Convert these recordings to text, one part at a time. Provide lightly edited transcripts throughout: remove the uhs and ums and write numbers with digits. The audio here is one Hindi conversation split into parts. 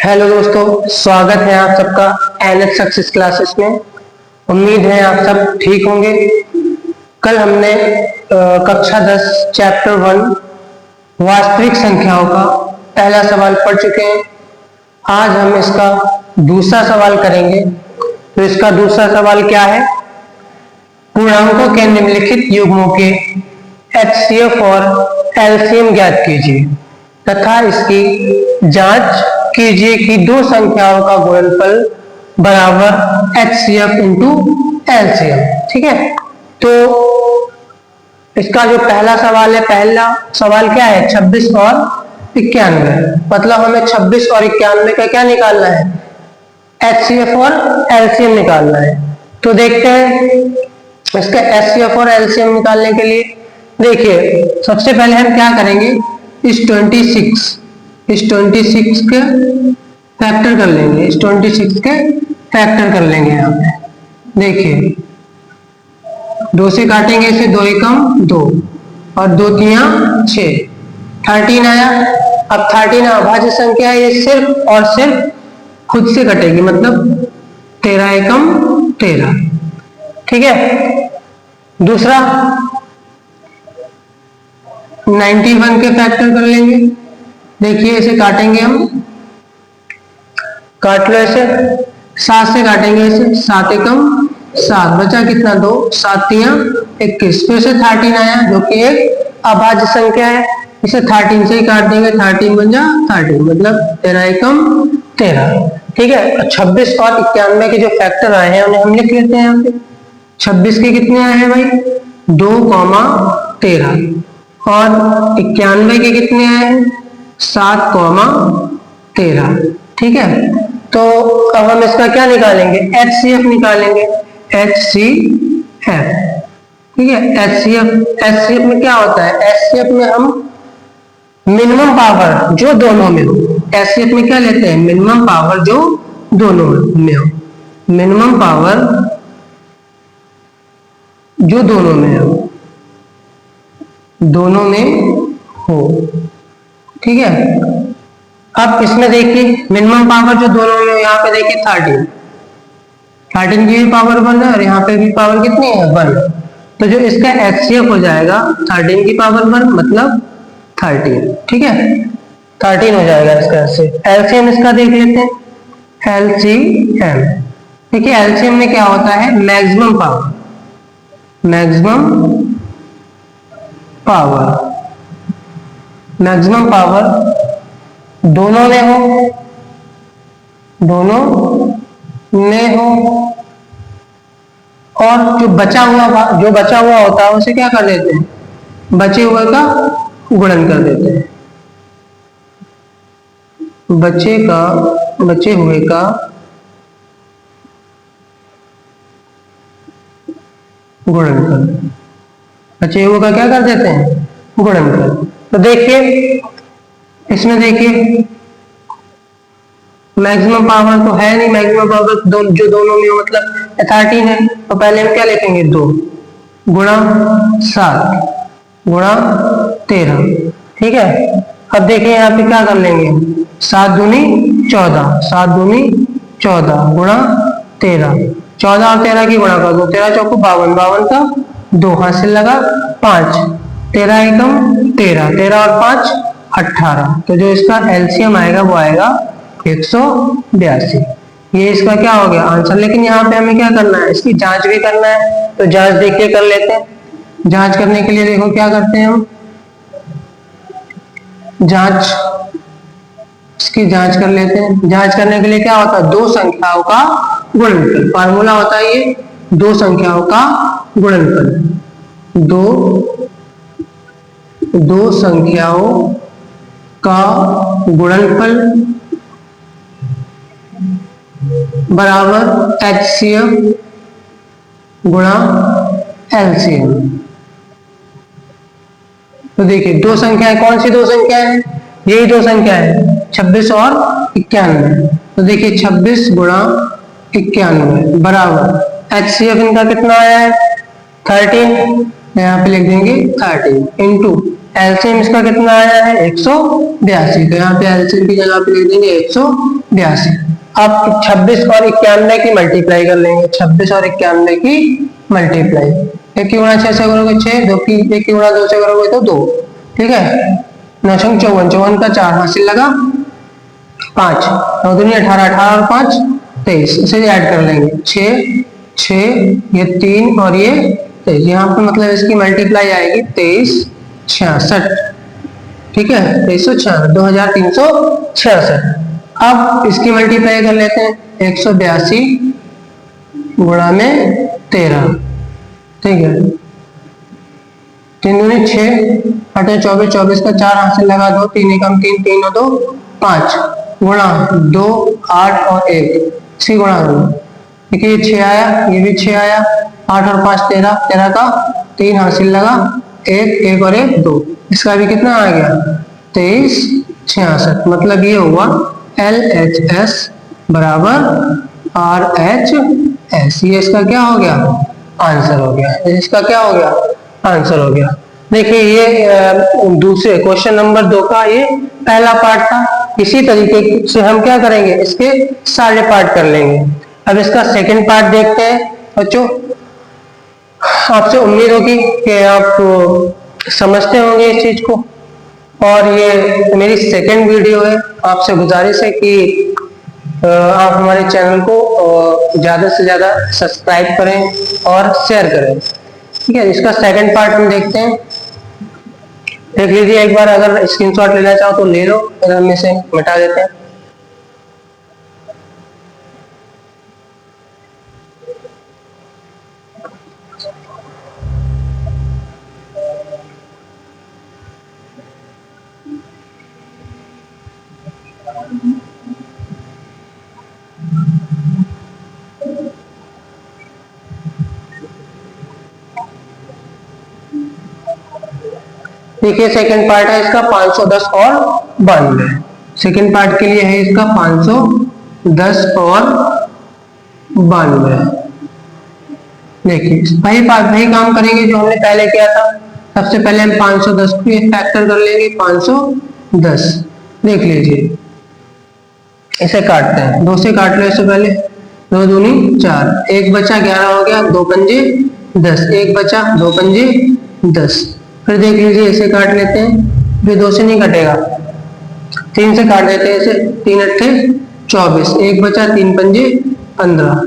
हेलो दोस्तों, स्वागत है आप सबका एनएच सक्सेस क्लासेस में। उम्मीद है आप सब ठीक होंगे। कल हमने कक्षा 10 चैप्टर 1 वास्तविक संख्याओं का पहला सवाल पढ़ चुके हैं। आज हम इसका दूसरा सवाल करेंगे। तो इसका दूसरा सवाल क्या है? पूर्णांकों के निम्नलिखित युग्मों के एचसीएफ और एलसीएम ज्ञात कीजिए तथा इसकी जांच कीजिए कि दो संख्याओं का गुणनफल बराबर एचसीएफ इंटू एलसीएम। ठीक है, तो इसका जो पहला सवाल है, पहला सवाल क्या है? 26 और 91। मतलब हमें 26 और 91 का क्या निकालना है? एचसीएफ और एलसीएम निकालना है। तो देखते हैं इसका एचसीएफ और एलसीएम निकालने के लिए। देखिए, सबसे पहले हम क्या करेंगे, इस 26 के फैक्टर कर लेंगे। इस 26 के फैक्टर कर लेंगे यहाँ पे। देखिए, 2 से काटेंगे इसे, 2 एकम 2 और 2 तिया 6, 13 आया। अब 13 अभाज्य संख्या है, ये सिर्फ और सिर्फ खुद से कटेगी, मतलब 13 एकम 13। ठीक है, दूसरा 91 के फैक्टर कर लेंगे। देखिए, इसे काटेंगे हम, काट लो ऐसे, 7 से काटेंगे इसे, 7 एकम 7, बचा कितना? 2, 7 तिया 21। फिर से 13 आया जो कि एक अभाज्य संख्या है, इसे 13 से ही काट देंगे, 13 बन जा 13, मतलब 13 एकम 13। ठीक है, 26 और 91 के जो फैक्टर आए हैं उन्हें हम लिख लेते हैं यहाँ पे। 26 के कितने आए हैं भाई? 2, 13 और 91 के कितने आए हैं? 7, 13। ठीक है, तो अब हम इसका क्या निकालेंगे? एचसीएफ निकालेंगे। एचसीएफ, ठीक है, एचसीएफ में क्या होता है? एचसीएफ में हम मिनिमम पावर जो दोनों में हो, एचसीएफ में क्या लेते हैं? मिनिमम पावर जो दोनों में हो, मिनिमम पावर जो दोनों में हो, दोनों में हो। ठीक है, अब इसमें देखिए मिनिमम पावर जो दोनों में, यहाँ पे देखिए 13 की भी पावर 1 है और यहाँ पे भी पावर कितनी है? 1। तो जो इसका एचसीएफ हो जाएगा 13 की पावर 1 मतलब 13। ठीक है, 13 हो जाएगा इसका एचसीएफ। एलसीएम इसका देख लेते हैं। एलसीएम, देखिए एलसीएम में क्या होता है? मैक्सिमम पावर, मैक्सिमम पावर दोनों में हो, दोनों में हो, और जो बचा हुआ होता है उसे क्या कर देते हैं? बचे हुए का गुणन कर देते हैं। बचे हुए का गुणन कर, बचे हुए का क्या कर देते हैं? गुणन कर। तो देखिए इसमें, देखिए मैक्सिमम पावर तो है नहीं, मैक्सिमम पावर जो दोनों में हो मतलब 13 है, तो पहले हम क्या लिखेंगे? 2 गुणा 7 गुणा 13। ठीक है, अब देखिए यहाँ पे क्या कर लेंगे? 7 दूनी 14, 7 दूनी 14 गुणा 13, 14 और 13 की गुणा कर दो, 13 चौको 52, 52 का 2 हाथ से लगा 5, 13 एकम 13, 13 और 5 18। तो जो इसका एलसीएम आएगा वो आएगा 182। ये इसका क्या हो गया? आंसर। लेकिन यहाँ पे हमें क्या करना है? इसकी जांच भी करना है, तो जांच देखिए कर लेते हैं। जांच करने के लिए देखो क्या करते हैं हम, इसकी जांच कर लेते हैं। जांच करने के लिए क्या होता है? दो संख्याओं का गुणनफल, फार्मूला होता है ये, दो संख्याओं का गुणनफल। दो संख्याओं का गुणनफल बराबर एचसीएफ गुणा एलसीएम। तो देखिए दो संख्याएं, कौन सी दो संख्याएं हैं? यही दो संख्याएं हैं, 26 और 91। तो देखिए 26 गुणा 91 बराबर एचसीएफ इनका कितना आया है? 13, यहाँ पे लिख देंगे 13 इंटू एलसीएम इसका कितना आया है? 182। तो यहाँ पे एलसीएम की जगह पे लिख देंगे 182। 82। अब 26 और 91 की मल्टीप्लाई कर लेंगे, 26 और 91 की मल्टीप्लाई। एक की गुणा 6 से करोगे 6, दो की एक की गुणा 2 से करोगे तो 2, ठीक है। 9 छंग 54, 54 का 4 हासिल लगा 5, 9 दूनी 18, 18 और 5 23, इसे ऐड कर लेंगे 6 6, ये 3 और ये 23, यहाँ पे मतलब इसकी मल्टीप्लाई आएगी 23 66, ठीक है, 2366, 2366। अब इसकी मल्टीप्लाई कर लेते हैं, 182 गुणा में 13, ठीक है, 3 दूनी 6, 8 24, 24 का 4 हासिल लगा 2, 3 एकम 3, 3 और 2 5, गुणा 2 8 और 1, इसी गुणा करो, देखिए ये 6 आया, ये भी 6 आया, 8 और 5 13, 13 का 3 हासिल लगा 1, 1 और 1 2, इसका भी कितना आ गया 23 66। मतलब ये हुआ LHS बराबर RHS, ये इसका क्या हो गया आंसर हो गया, इसका क्या हो गया आंसर हो गया। देखिए ये दूसरे क्वेश्चन नंबर 2 का ये पहला पार्ट था। इसी तरीके से हम क्या करेंगे, इसके सारे पार्ट कर लेंगे। अब इसका सेकंड पार्ट देखते हैं बच्चों। आपसे उम्मीद होगी कि आप समझते होंगे इस चीज को, और ये मेरी सेकंड वीडियो है। आपसे गुजारिश है कि आप हमारे चैनल को ज्यादा से ज्यादा सब्सक्राइब करें और शेयर करें, ठीक है। इसका सेकंड पार्ट हम देखते हैं, देख लीजिए एक बार, अगर स्क्रीनशॉट लेना चाहो तो ले लो, अगर हम इसे मिटा देते हैं। देखिए सेकंड पार्ट है इसका 510 और 92। सेकंड पार्ट के लिए है इसका 510 और 92। देखिए वही काम करेंगे जो हमने पहले किया था। सबसे पहले हम 510 को फैक्टर कर लेंगे, 510 देख लीजिए, इसे काटते हैं, 2 से काट लो इससे पहले, 2 दूनी 4, 1 बचा 11 हो गया, 2 पंजे 10, 1 बचा 2 पंजे 10। फिर देख लीजिए इसे काट लेते हैं, फिर 2 से नहीं कटेगा, 3 से काट देते हैं इसे, 3 अट्ठे 24, 1 बचा 3 पंजे 15।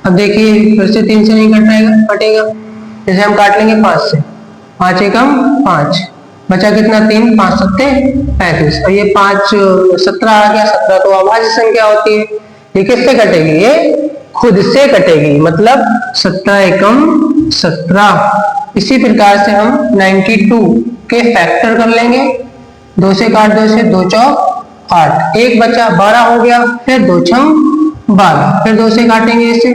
अब देखिए फिर से 3 से नहीं कटेगा, जैसे हम काट लेंगे 5 से, 5 एकम 5, बचा कितना 3, 5 सत्ते 35, और ये 5 17 आ गया। 17 तो अभाज्य संख्या होती है, ये किससे कटेगी, ये खुद से कटेगी, मतलब 17 एकम 17। इसी प्रकार से हम 92 के फैक्टर कर लेंगे, 2 से काट दो इसे, 2 चौक 8, 1 बचा 12 हो गया, फिर 2 छम 12, फिर 2 से काटेंगे इसे,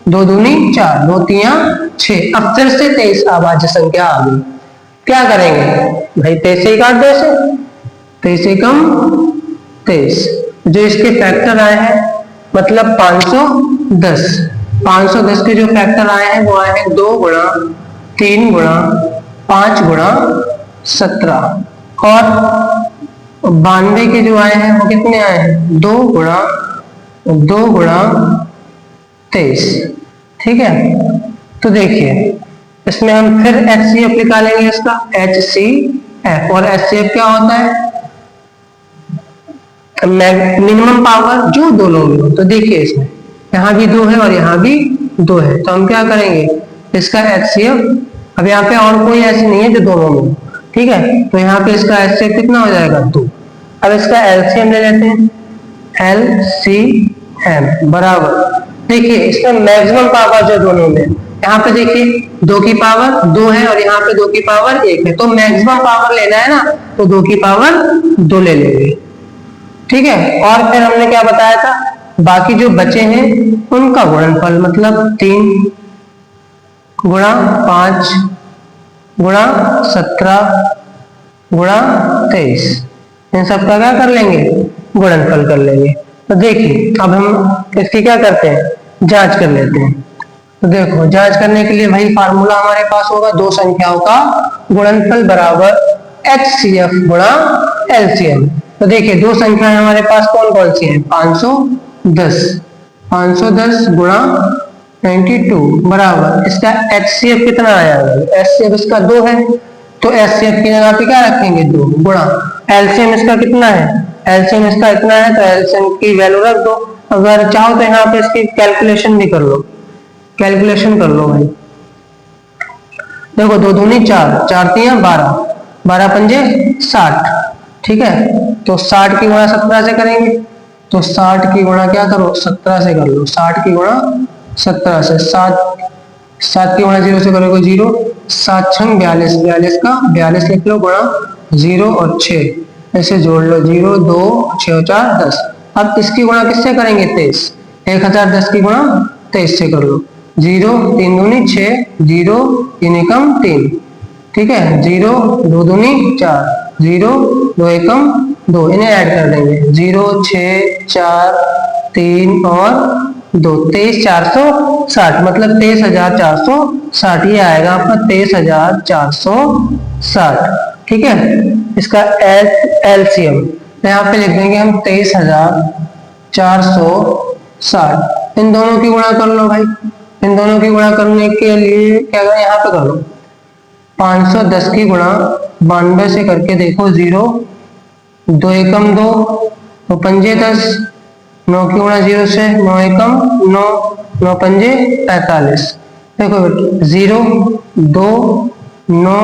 2 दूनी 4, 2 तिया 6। अब फिर से 23 अभाज्य संख्या आ गई, क्या करेंगे भाई, 23 से ही काट दो इसे, 23 एकम 23, जो इसके फैक्टर आए हैं मतलब 510, 510 के जो फैक्टर आए हैं वो आए हैं 2 गुणा 3 गुणा 5 गुणा 17, और 92 के जो आए हैं वो कितने आए हैं, 2 गुणा 23, ठीक है। तो देखिए इसमें हम फिर HCF निकालेंगे, इसका HCF, और HCF क्या होता है, मिनिमम पावर जो दोनों में हो। तो देखिए इसमें यहाँ भी 2 है और यहाँ भी 2 है, तो हम क्या करेंगे, इसका HCF, अब यहाँ पे और कोई ऐसी नहीं है जो दोनों में, ठीक है, तो यहाँ पे इसका HCF कितना हो जाएगा 2। अब इसका LCM ले लेते हैं, LCM बराबर, देखिए इसका मैक्सिमम पावर जो दोनों में, यहाँ पे देखिए 2 की पावर 2 है और यहाँ पे 2 की पावर 1 है, तो मैक्सिमम पावर लेना है ना, तो 2 की पावर 2 ले लेंगे, ठीक है। और फिर हमने क्या बताया था, बाकी जो बचे हैं उनका गुणनफल, मतलब 3 गुणा 5 गुणा 17 गुणा 23, इन सबका क्या कर लेंगे, गुणनफल कर लेंगे। तो देखिए अब हम इसकी क्या करते हैं, जांच कर लेते हैं। तो देखो जांच करने के लिए वही फार्मूला हमारे पास होगा, दो संख्याओं का गुणनफल बराबर HCF गुणा LCM। तो देखिए दो संख्याएं हमारे पास कौन कौन सी है, 510, 510 गुणा 92 बराबर इसका HCF कितना आया, HCF इसका 2 है, तो HCF की जगह पे क्या रखेंगे 2 गुणा LCM इसका कितना है, LCM इसका इतना है, तो LCM की वैल्यू रख दो। अगर चाहो तो यहाँ पे इसकी कैलकुलेशन भी कर लो, कैलकुलेशन कर लो भाई। देखो 2 दूनी 4, 4 तियां 12, 12 पंजे 60, ठीक है। तो 60 की गुणा 17 से करेंगे, तो 60 की गुणा क्या करो 17 से कर लो, 60 की गुणा 17 से, 7 की गुणा 0 से करोगे 0, 7 छंग 42, 42 का 42 लिख लो गुणा 0 और 6 ऐसे जोड़ लो, 0 2 6 4 10। अब इसकी गुणा किससे करेंगे 23, 1010 की गुणा 23 से कर लो, 0 3 दूनी 6, 0 3 एकम 3, ठीक है, 0 2 दूनी 4, 0 2 एकम 2, इन्हें ऐड कर देंगे, 0 6 4 3 और 2, 23,460 मतलब 23,460, ये आएगा आपका 23,460, ठीक है। इसका LCM यहाँ पे लिख देंगे हम 23,460। इन दोनों की गुणा कर लो भाई, इन दोनों की गुणा करने के लिए क्या करें, यहाँ पे कर लो 510 की गुणा 92 से करके देखो, 0 2 एकम 2, तो पंजे 10, 9 की गुणा 0 से 9 एकम 9, 9 पंजे 45, देखो 0 2 9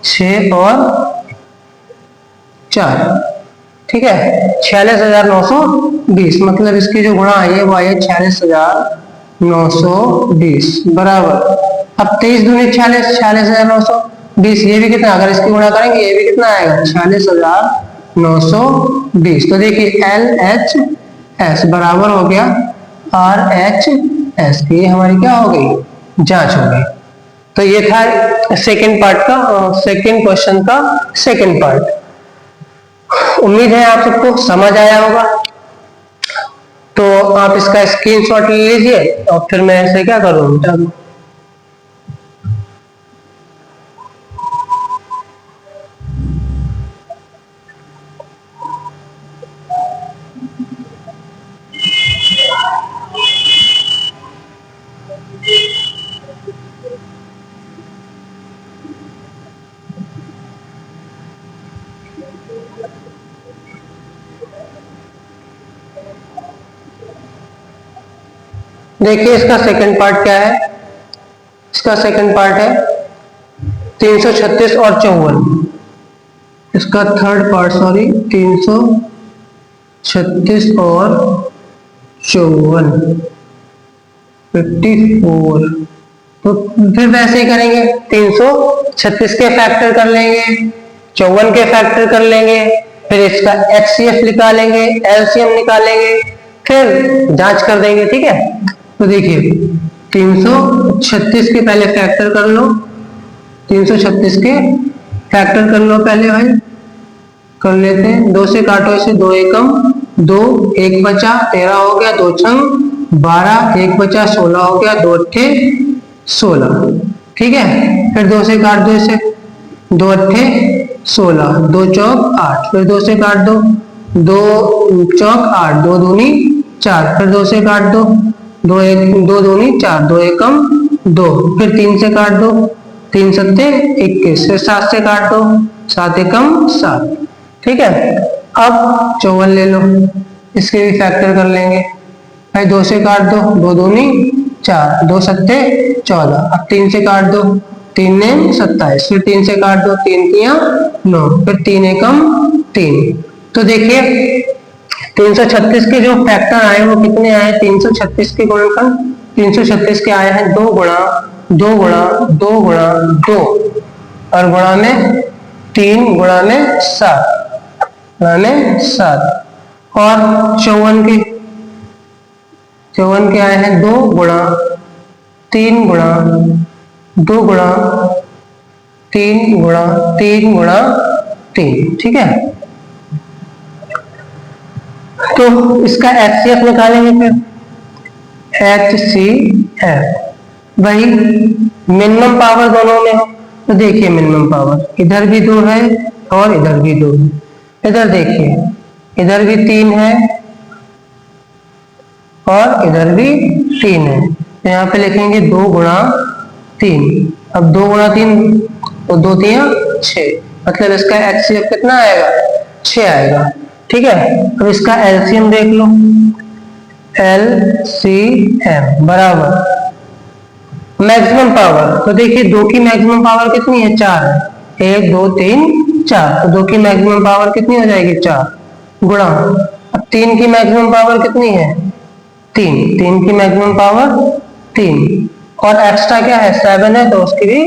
6 और 4, ठीक है, 46,920 मतलब इसकी जो गुणा आई है वो आई है 46,920 बराबर। अब 23 दूनी 46, 46,920, ये भी कितना, अगर इसकी गुणा करेंगे ये भी कितना आएगा 46,920। तो देखिए LHS बराबर हो गया RHS, ये हमारी क्या हो गई, जांच हो गई। तो ये था सेकंड पार्ट का, सेकंड क्वेश्चन का सेकंड पार्ट। उम्मीद है आप सबको समझ आया होगा, तो आप इसका स्क्रीनशॉट ले लीजिए और फिर मैं ऐसे क्या करूंगा, देखिए इसका सेकंड पार्ट क्या है, इसका सेकंड पार्ट है 336 और 54, इसका थर्ड पार्ट सॉरी 336 और 54 54। तो फिर वैसे ही करेंगे, 336 के फैक्टर कर लेंगे, 54 के फैक्टर कर लेंगे, फिर इसका HCF निकालेंगे, LCM निकालेंगे, फिर जांच कर देंगे, ठीक है। तो देखिए 336 के पहले फैक्टर कर लो, 336 के फैक्टर कर लो पहले भाई, कर लेते हैं, 2 से काटो इसे, 2 एकम 2, 1 बचा 13 हो गया, 2 छंग 12, 1 बचा 16 हो गया, 2 अट्ठे 16, ठीक है। फिर 2 से काट दो इसे, 2 अट्ठे 16, 2 चौक 8, फिर 2 से काट दो, 2 चौक 8, 2 दूनी 4, फिर 2 से काट दो, 2 दूनी 4, 2 एकम 2, फिर 3 से काट दो, 3 सत्ते 21, फिर 7 से काट दो, 7 एकम 7, ठीक है। अब 54 ले लो, इसके भी फैक्टर कर लेंगे भाई, 2 से काट दो, 2 दूनी 4, 2 सत्ते 14, अब 3 से काट दो, 3 ने 27, फिर 3 से काट दो, 3 तियां 9, फिर 3 एकम 3। तो देखिए 336 के जो फैक्टर आए वो कितने आए, 336 के गुणनफल 336 के आए हैं 2 गुणा 2 गुणा 2 गुणा 2 और गुणा में 3 गुणा में 7 गुणा में 7, और 54 के आए हैं 2 गुणा 3 गुणा 2 गुणा 3 गुणा 3 गुणा 3, ठीक है। तो इसका HCF निकालेंगे, फिर HCF वही मिनिमम पावर दोनों में हो, तो देखिए मिनिमम पावर इधर भी 2 है और इधर भी 2 है, इधर देखिए इधर भी 3 है और इधर भी 3 है, तो यहाँ पे लिखेंगे 2 गुणा 3। अब 2 गुणा 3 तो 2 3 6, मतलब इसका एचसीएफ कितना आएगा, 6 आएगा। ठीक है, अब इसका एलसीएम देख लो, एलसीएम बराबर मैक्सिमम पावर, तो देखिए 2 की मैक्सिमम पावर कितनी है, 4 है, 1 2 3 4, तो 2 की मैक्सिमम पावर कितनी हो जाएगी, 4 गुणा, अब 3 की मैक्सिमम पावर कितनी है, 3 की मैक्सिमम पावर 3, और एक्स्ट्रा क्या है 7 है, तो उसकी भी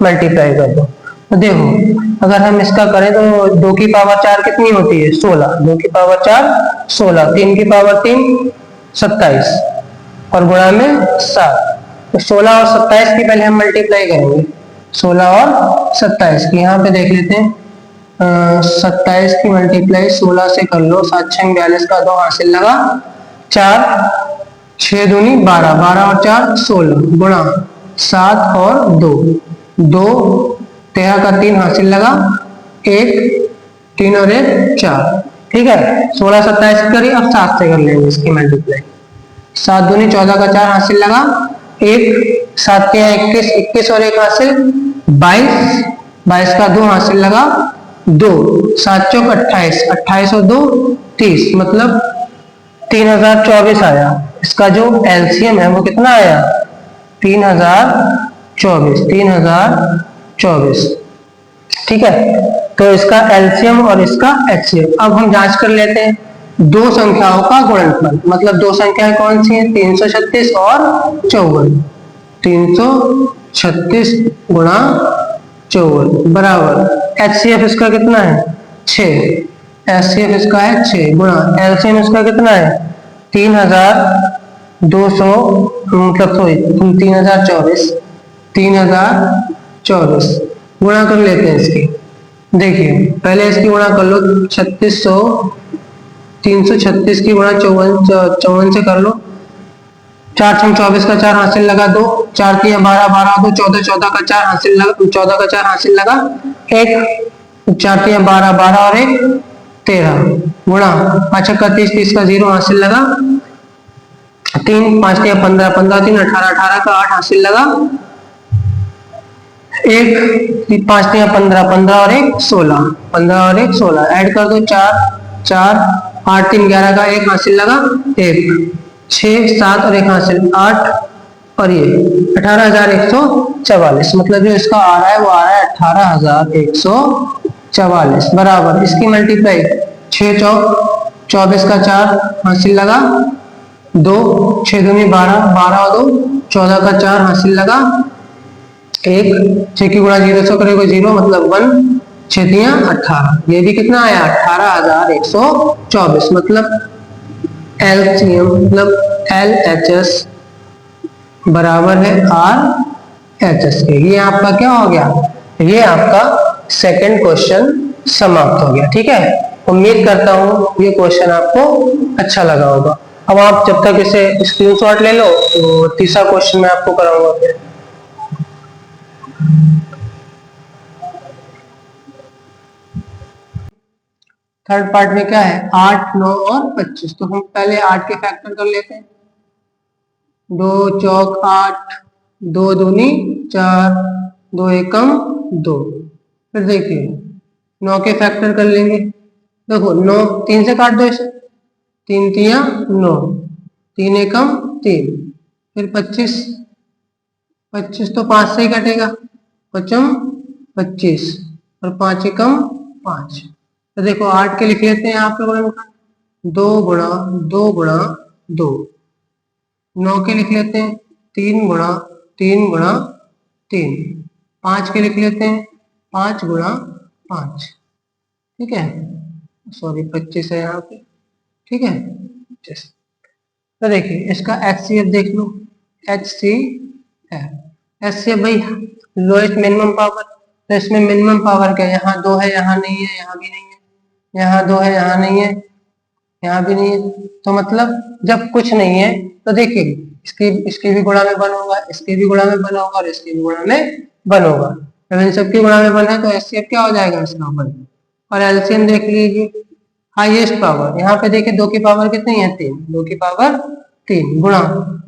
मल्टीप्लाई कर दो। तो देखो अगर हम इसका करें तो 2 की पावर 4 कितनी होती है, 16, 2 की पावर 4 16, 3 की पावर 3 27 और गुणा में 7, तो 16 और 27 की पहले हम मल्टीप्लाई करेंगे, 16 और 27 की, यहाँ पे देख लेते हैं। 27 की मल्टीप्लाई 16 से कर लो, 7 6 42 का 2 हासिल लगा 4, 6 दूनी 12, 12 और 4 16 गुणा 7 और 2, 2 13 का 3 हासिल लगा 1, 3 और 1 4। ठीक है, 16 27 करी, अब 7 से कर लेंगे इसकी मल्टीप्लाई, 7 दूनी 14 का 4 हासिल लगा 1, 7 के 21, 21 और 1 हासिल 22, 22 का 2 हासिल लगा 2, 7 चौक 28, 28 और 2 30, मतलब 3024 आया। इसका जो एलसीएम है वो कितना आया, 3024। ठीक है, तो इसका एलसीएम और इसका एचसीएफ। अब हम जांच कर लेते हैं दो संख्याओं का गुणनफल, मतलब दो संख्याएं कौन सी हैं, 336 और 54, 336 गुणा 54 बराबर एचसीएफ इसका कितना है 6, एचसीएफ इसका है 6 गुणा एलसीएम इसका कितना है 3200, मतलब सॉरी 3024 गुणा कर लेते हैं इसकी। देखिए पहले इसकी गुणा कर लो, 336 की गुणा 54 से कर लो, 4 6 24 का 4 हासिल लगा 2, 4 3 12 12 2 14 14 का 4 हासिल लगा 14 का 4 हासिल लगा 1, 4 3 12 12 और 1 13 गुणा 5 का 30 30 का 0 हासिल लगा 3, 5 3 15 15 3 18 18 का 8 हासिल लगा 1, 5 3 15 15 और 1 16 15 और 1 16 ऐड कर दो 4 4 8 3 11 का 1 हासिल लगा 1, 6 7 और 1 हासिल 8 और ये 18,144, मतलब जो इसका आ रहा है वो आ रहा है 18,144 बराबर इसकी मल्टीप्लाई 6 चौक 24 का 4 हासिल लगा 2, 6 दूनी 12 12 और 2 14 का 4 हासिल लगा 1, 6 की गुणा 0 से करेगा 0 मतलब 1, 6 दिया 18, ये भी कितना आया 18,124, मतलब एलसीएम मतलब एलएचएस बराबर है आरएचएस के। ये आपका क्या हो गया, ये आपका सेकंड क्वेश्चन समाप्त हो गया। ठीक है, उम्मीद करता हूं ये क्वेश्चन आपको अच्छा लगा होगा। अब आप जब तक इसे स्क्रीनशॉट ले लो तो तीसरा क्वेश्चन मैं आपको कराऊंगा फिर। थर्ड पार्ट में क्या है 8 9 और 25, तो हम पहले 8 के फैक्टर कर लेते हैं, 2 चौक 8, 2 दूनी 4, 2 एकम 2, फिर देखिए 9 के फैक्टर कर लेंगे, देखो 9 3 से काट दो इसे, 3 3 9, 3 एकम 3, फिर 25 तो 5 से ही कटेगा, 5 25 और 5 एकम 5, तो देखो 8 के लिख लेते हैं यहाँ पे गुणनफल 2 गुणा 2 गुणा 2, 9 के लिख लेते हैं 3 गुणा 3 गुणा 3, 5 के लिख लेते हैं 5 गुणा 5, ठीक है, सॉरी 25 है यहाँ पे, ठीक है 25। तो देखिए इसका एचसीएफ देख लो, एचसीएफ भाई लोएस्ट मिनिमम पावर, तो इसमें मिनिमम पावर क्या है, यहाँ 2 है यहाँ नहीं है, यहाँ भी नहीं है, यहाँ 2 है यहाँ नहीं है, यहाँ भी नहीं है, तो मतलब जब कुछ नहीं है तो देखिए इसकी भी गुणा में 1 होगा, इसके भी गुणा में 1 होगा और इसके भी गुणा में 1 होगा, जब इन सबकी गुणा में 1 है तो एचसीएफ क्या हो जाएगा इसका 1, और एलसीएम देख लीजिए हाईएस्ट पावर, यहाँ पे देखिए 2 की पावर कितनी है 3, 2 की पावर 3 गुणा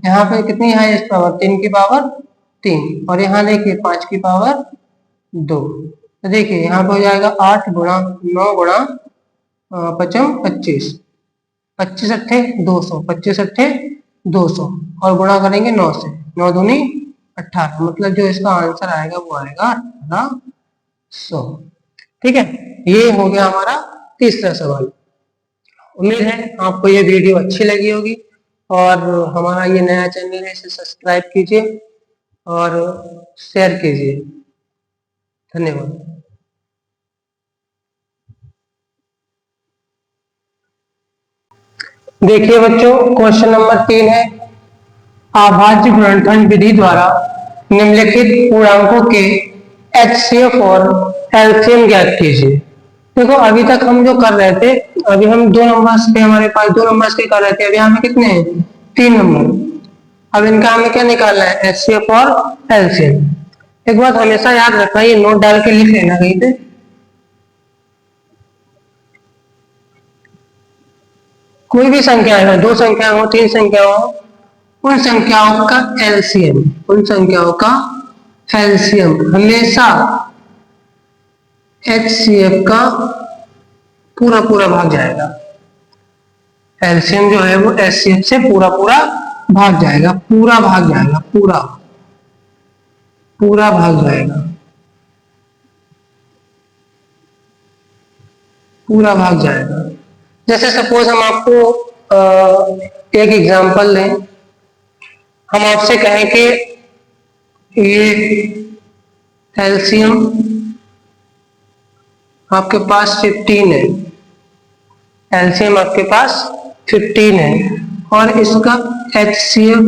यहाँ पे कितनी हाईएस्ट पावर 3 की पावर 3 और यहाँ देखिए 5 की पावर 2। तो देखिए यहाँ पे हो जाएगा 8 गुणा 9 गुणा 5 25, 25 अट्ठे 200, 25 अट्ठे 200 और गुणा करेंगे 9 से, 9 दूनी 18, मतलब जो इसका आंसर आएगा वो आएगा 1800। ठीक है, ये हो गया हमारा तीसरा सवाल। उम्मीद है आपको ये वीडियो अच्छी लगी होगी और हमारा ये नया चैनल है, इसे सब्सक्राइब कीजिए और शेयर कीजिए। धन्यवाद। देखिए बच्चों, क्वेश्चन नंबर 3 है, अभाज्य गुणनखंड विधि द्वारा निम्नलिखित पूर्णांकों के HCF और LCM ज्ञात कीजिए। देखो अभी तक हम जो कर रहे थे, अभी हम 2 नंबर्स पे, हमारे पास 2 नंबर्स के कर रहे थे, अभी हमें कितने हैं 3 नंबर। अब इनका हमें क्या निकालना है HCF और LCM। एक बात हमेशा याद रखना, ये नोट डाल के लिख लेना कहीं पे। कोई भी संख्या है, 2 संख्या हो 3 संख्या हो, उन संख्याओं का LCM, उन संख्याओं का LCM हमेशा HCF का पूरा पूरा भाग जाएगा। LCM जो है वो HCF से पूरा पूरा भाग जाएगा, पूरा भाग जाएगा, पूरा पूरा भाग जाएगा, पूरा भाग जाएगा। जैसे सपोज हम आपको एक एग्जांपल दें, हम आपसे कहें कि ये LCM आपके पास 15 है, LCM आपके पास 15 है और इसका HCF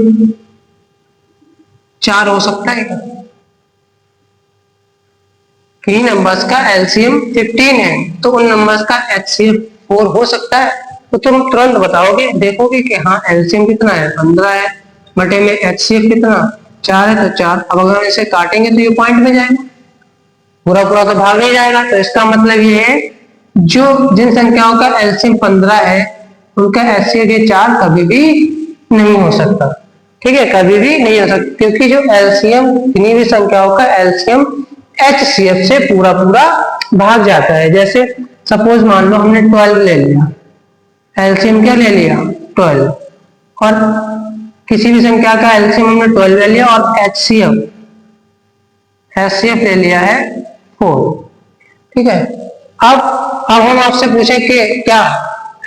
4 हो सकता है क्या? किन्हीं नंबर्स का LCM 15 है तो उन नंबर्स का HCF 4 हो सकता है? तो तुम तुरंत बताओगे, देखोगे कि हाँ LCM कितना है 15 है, बटे में HCF कितना 4 है तो 4। अब अगर हम इसे काटेंगे तो ये पॉइंट में जाएगा, पूरा पूरा तो भाग नहीं जाएगा। तो इसका मतलब ये है जो जिन संख्याओं का LCM 15 है उनका HCF ये 4 कभी भी नहीं हो सकता। ठीक है, कभी भी नहीं हो सकता, क्योंकि जो LCM किन्हीं भी संख्याओं का LCM HCF से पूरा पूरा भाग जाता है। जैसे सपोज मान लो हमने 12 ले लिया, LCM क्या ले लिया 12, और किसी भी संख्या का LCM हमने 12 ले लिया और HCF ले लिया है 4। ठीक है, अब हम आपसे पूछे कि क्या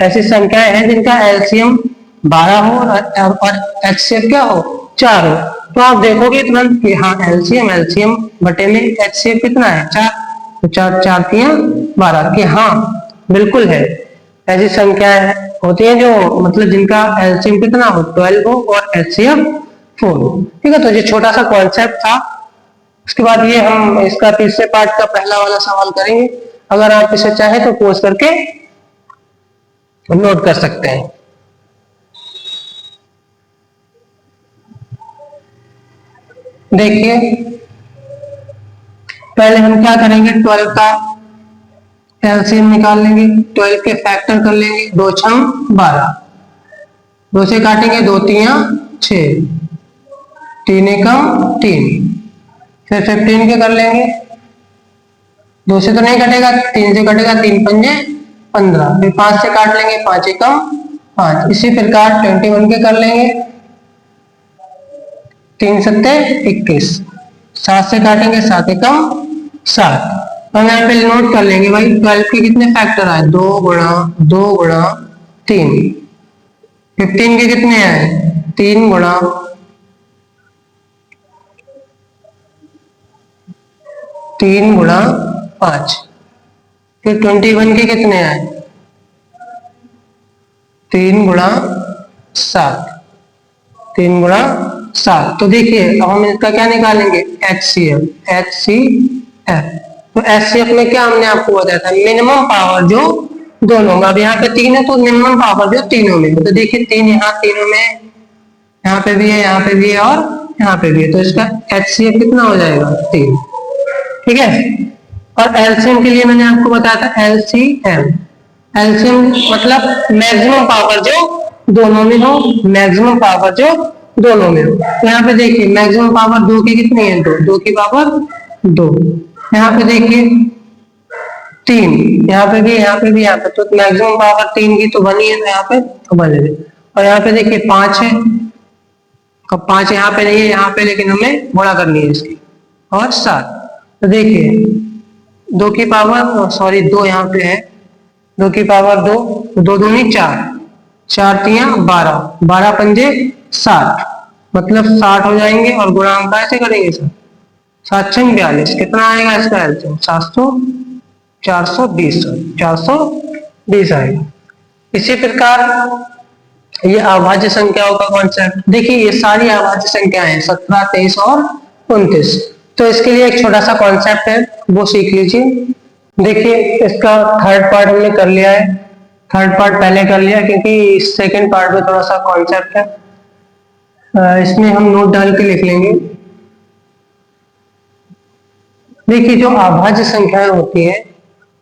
ऐसी संख्याएं हैं जिनका LCM 12 हो और HCF क्या हो 4 हो, तो आप देखोगे तुरंत कि हाँ LCM बटे में HCF कितना है 4, तो 4 4 3 12, कि हाँ बिल्कुल है। ऐसी संख्याएं होती हैं जो मतलब जिनका LCM कितना हो 12 हो और HCF 4 हो। ठीक है, तो ये छोटा सा कॉन्सेप्ट था। उसके बाद ये हम इसका तीसरे पार्ट का पहला वाला सवाल करेंगे। अगर आप इसे चाहे तो पोज करके नोट कर सकते हैं। देखिए पहले हम क्या करेंगे, 12 का LCM निकाल लेंगे, 12 के फैक्टर कर लेंगे, 2 छम 12, 2 से काटेंगे 2 तिया 6, 3 एकम 3, फिर 15 के कर लेंगे, 2 से तो नहीं कटेगा, 3 से कटेगा, 3 पंजे 15, फिर 5 से काट लेंगे, 5 एकम 5। इसी प्रकार 21 के कर लेंगे, 3 सत्ते 21, 7 से काटेंगे, 7 एकम 7। हम यहाँ पे नोट कर लेंगे भाई 12 के कितने फैक्टर आए, 2 गुणा 2 गुणा 3। 15 के कितने आए 3 गुणा 3 गुणा 5। फिर 21 के कितने आए 3 गुणा 7, 3 गुणा 7। तो देखिए अब हम इसका क्या निकालेंगे HCF। तो HCF में क्या हमने आपको बताया था, मिनिमम पावर जो दोनों में। अब यहाँ पे 3 है तो मिनिमम पावर जो तीनों में। तो देखिए 3 यहाँ तीनों में, यहाँ पे भी है, यहाँ पे भी है और यहाँ पे भी है, तो इसका HCF कितना हो जाएगा 3। ठीक है, और LCM के लिए मैंने आपको बताया था LCM। एलसीएम मतलब मैक्सिमम पावर जो दोनों में हो, मैक्सिमम पावर जो दोनों में हो। तो यहाँ पे देखिए मैक्सिमम पावर दो की कितनी है, दो, दो की पावर दो। यहाँ पे देखिए तीन, यहाँ पे भी, यहाँ पे भी, यहाँ पे तो मैक्सिमम पावर तीन की तो बनी है, तो यहाँ पे तो बनेगी। और यहाँ पे देखिए पांच है, अब पांच यहाँ पे नहीं है यहाँ पे, लेकिन हमें गुणा करनी है इसकी, और सात। तो देखिए दो की पावर, सॉरी दो यहाँ पे है, दो की पावर दो, दो दूनी चार, चार तिया बारह, बारह पंजे साठ, मतलब 60 हो जाएंगे। और गुणा हम कैसे करेंगे सर, 7 छंग 42, कितना आएगा इसका एलसीएम, 420, 420 आएगा। इसी प्रकार ये अभाज्य संख्याओं का कॉन्सेप्ट देखिए, ये सारी अभाज्य संख्याएं हैं 17, 23 और 29। तो इसके लिए एक छोटा सा कॉन्सेप्ट है, वो सीख लीजिए। देखिए इसका थर्ड पार्ट हमने कर लिया है, थर्ड पार्ट पहले कर लिया क्योंकि सेकंड पार्ट में थोड़ा सा कॉन्सेप्ट है, इसमें हम नोट डाल के लिख लेंगे। देखिए जो अभाज्य संख्याएं होती है,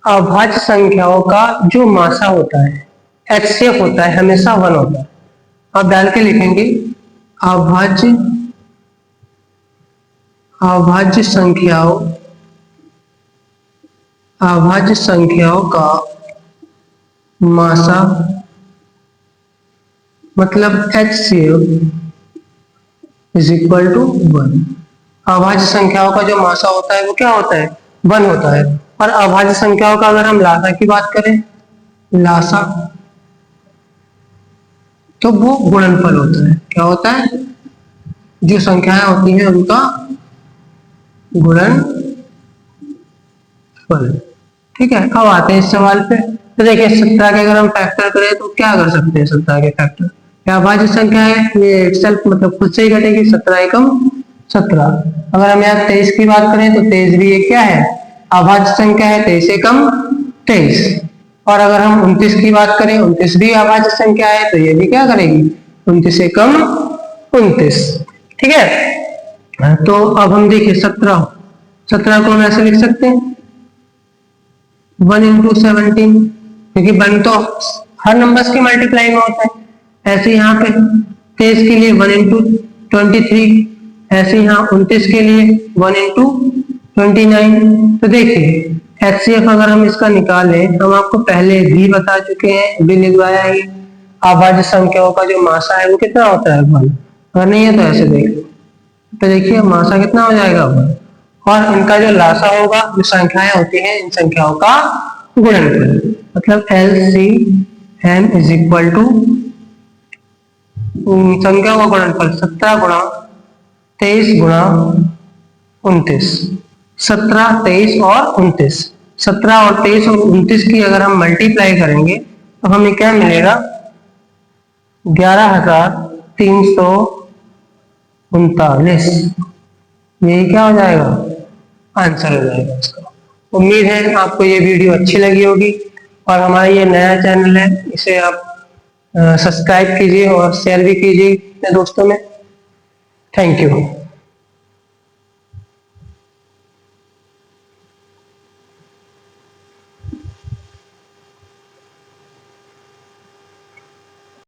अभाज्य संख्याओं का जो मासा होता है, एचसीएफ होता है, हमेशा 1 होता है। आप डाल के लिखेंगे अभाज्य, अभाज्य संख्याओं, अभाज्य संख्याओं का मासा मतलब HCF इज इक्वल टू 1। अभाज्य संख्याओं का जो मासा होता है वो क्या होता है, 1 होता है। और अभाज्य संख्याओं का अगर हम लासा की बात करें, लासा, तो वो गुणनफल होता है। क्या होता है, जो संख्याएं होती हैं उनका गुणनफल। ठीक है, अब आते हैं इस सवाल पे। तो देखिए 17 के अगर हम फैक्टर करें तो क्या कर सकते हैं, 17 के फैक्टर, क्या अभाज्य संख्या है, ये सेल्फ मतलब खुद से ही घटेगी, 17 एकम 17। अगर हम यहाँ 23 की बात करें तो 23 भी एक क्या है, अभाज्य संख्या है, 23 एकम 23। और अगर हम 29 की बात करें, 29 भी अभाज्य संख्या है, तो ये भी क्या करेगी, 29 एकम 29। ठीक है, तो अब हम देखिए 17, 17 को हम ऐसे लिख सकते हैं 1 इंटू 17, क्योंकि 1 तो हर नंबर्स के मल्टीप्लाई में होता है। ऐसे यहाँ पे 23 के लिए 1 इंटू 23, ऐसे यहाँ 29 के लिए 1 इंटू 29। तो देखिए HCF अगर हम इसका निकालें, हम आपको पहले भी बता चुके हैं, भी लिखवाया है, अभाज्य संख्याओं का जो मासा है वो कितना होता है 1। अगर नहीं है तो ऐसे देख लो, तो देखिए मासा कितना हो जाएगा 1, और इनका जो लासा होगा, जो संख्याएं होती हैं इन संख्याओं का गुणनफल, मतलब LCM इज इक्वल टू संख्या का गुणनफल 17 गुणा 23 गुणा 29, 17, 23 और 29, 17 और 23 और 29 की अगर हम मल्टीप्लाई करेंगे तो हमें क्या मिलेगा, 11,339। यही क्या हो जाएगा, आंसर हो जाएगा इसका। उम्मीद है आपको ये वीडियो अच्छी लगी होगी, और हमारा ये नया चैनल है, इसे आप सब्सक्राइब कीजिए और शेयर भी कीजिए अपने दोस्तों में। Thank you.